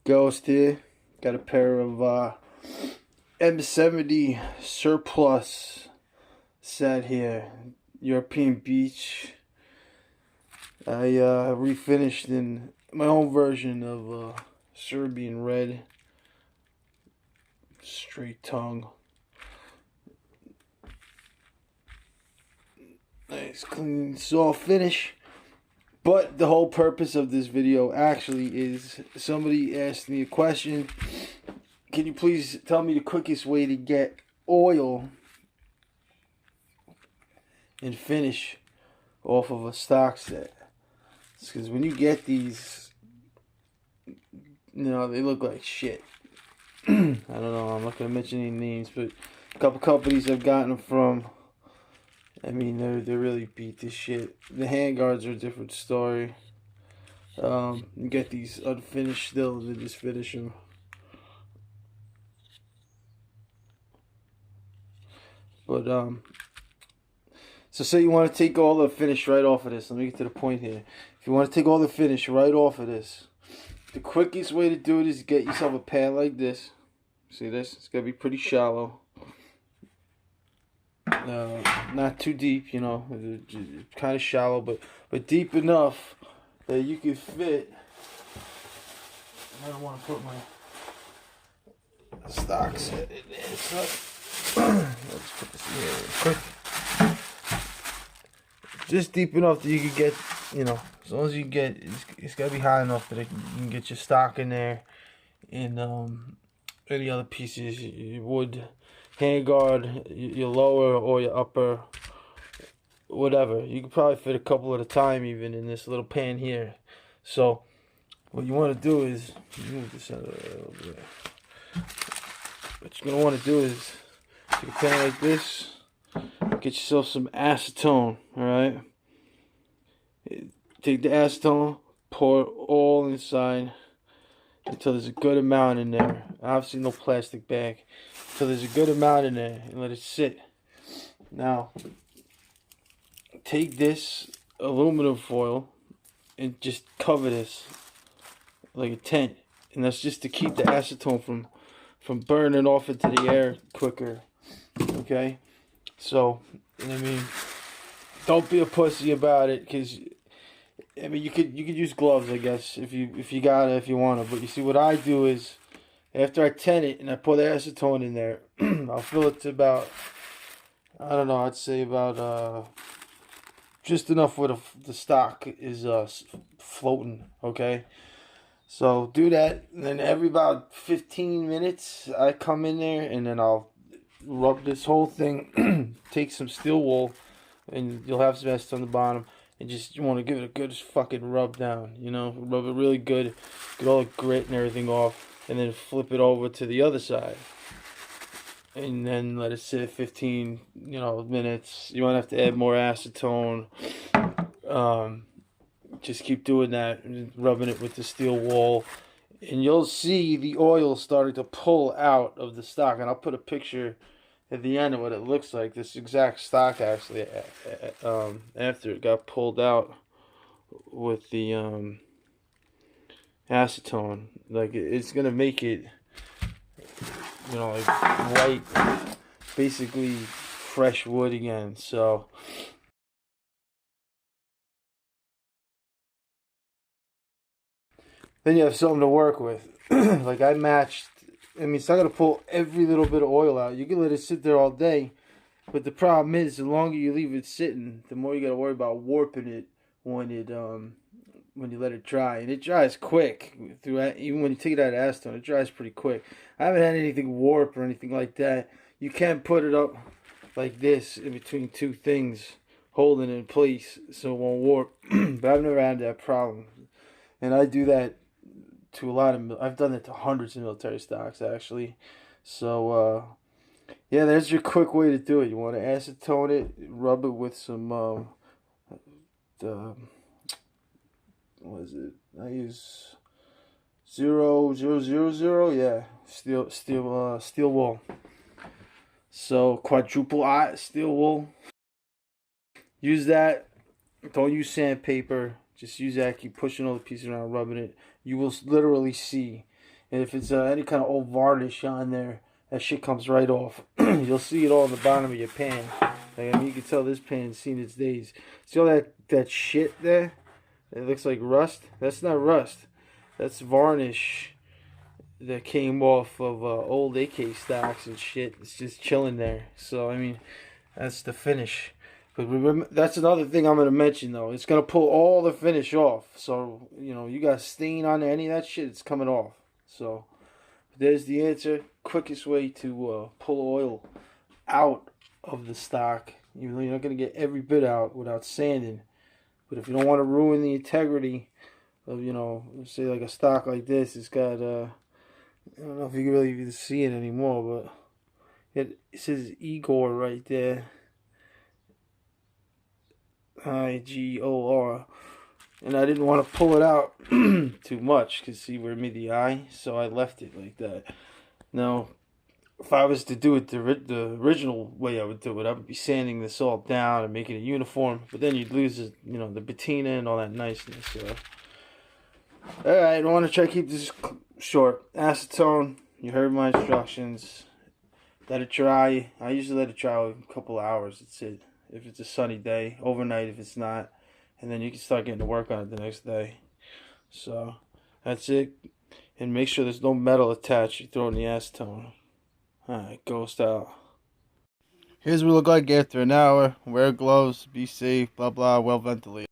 Ghost here. Got a pair of M70 Surplus set here. European Beach. I refinished in my own version of Serbian Red. Straight tongue. Nice clean soft finish. But the whole purpose of this video actually is somebody asked me a question. Can you please tell me the quickest way to get oil and finish off of a stock set? Because when you get these, they look like shit. I don't know, I'm not going to mention any names, but a couple companies I've gotten them from, I mean, they really beat this shit. The handguards are a different story. You get these unfinished still, and they just finish them. But so say you want to take all the finish right off of this. Let me get to the point here. If you want to take all the finish right off of this, the quickest way to do it is get yourself a pan like this. See this? It's gotta be pretty shallow. Not too deep, kind of shallow, but deep enough that you can fit. I don't want to put my stock set in there, so let's put this in here real quick. Just deep enough that you can get, as long as you get, it's got to be high enough that you can get your stock in there, and any other pieces, your wood handguard, your lower or your upper, whatever. You can probably fit a couple at a time even in this little pan here. So what you want to do is move this out of the way. What you're gonna want to do is take a pan like this, get yourself some acetone. All right, take the acetone, pour it all inside until there's a good amount in there. Obviously no plastic bag. So there's a good amount in there, and let it sit. Now, take this aluminum foil and just cover this like a tent, and that's just to keep the acetone from burning off into the air quicker. Okay, so don't be a pussy about it, because you could use gloves, I guess, if you want to. But you see, what I do is, after I tent it and I pour the acetone in there, I'll fill it to about, I don't know, I'd say about just enough where the stock is floating, okay? So do that, and then every about 15 minutes, I come in there, and then I'll rub this whole thing, take some steel wool, and you'll have some acetone on the bottom, and you want to give it a good fucking rub down, rub it really good, get all the grit and everything off. And then flip it over to the other side, and then let it sit 15 minutes. You won't have to add more acetone. Just keep doing that, rubbing it with the steel wool, and you'll see the oil starting to pull out of the stock. And I'll put a picture at the end of what it looks like. This exact stock, actually, after it got pulled out with the acetone, like, it's gonna make it like white, basically fresh wood again. So then you have something to work with. Like, I matched, it's not gonna pull every little bit of oil out. You can let it sit there all day, but the problem is, the longer you leave it sitting, the more you gotta worry about warping it when you let it dry. And it dries quick. Even when you take it out of acetone, it dries pretty quick. I haven't had anything warp or anything like that. You can put it up like this in between two things, holding it in place so it won't warp. But I've never had that problem. And I do that to a lot of, I've done that to hundreds of military stocks, actually. So yeah, there's your quick way to do it. You want to acetone it, rub it with some what is it? I use 0000, yeah, steel wool. So quadruple I steel wool. Use that. Don't use sandpaper. Just use that. Keep pushing all the pieces around, rubbing it. You will literally see And if it's any kind of old varnish on there, that shit comes right off. You'll see it all in the bottom of your pan. Like, I mean, you can tell this pan's seen its days. See all that shit there? It looks like rust. That's not rust. That's varnish that came off of old AK stocks and shit. It's just chilling there. So, I mean, that's the finish. But remember, that's another thing I'm going to mention, though. It's going to pull all the finish off. So, you know, you got stain on any of that shit, it's coming off. So, there's the answer. Quickest way to pull oil out of the stock. Even though you're not going to get every bit out without sanding. But if you don't want to ruin the integrity of, you know, say like a stock like this, it's got, I don't know if you can really even see it anymore, but it says Igor right there. Igor. And I didn't want to pull it out too much because see where it made the eye, so I left it like that. Now, if I was to do it the original way I would do it, I would be sanding this all down and making it uniform, but then you'd lose the, you know, the patina and all that niceness. So. Alright, I want to try to keep this short. Acetone, you heard my instructions. Let it dry. I usually let it dry a couple hours. That's it. If it's a sunny day, overnight if it's not, and then you can start getting to work on it the next day. So that's it. And make sure there's no metal attached. You throw in the acetone. Alright, ghost out. Here's what it look like after an hour. Wear gloves, be safe, blah blah, well ventilated.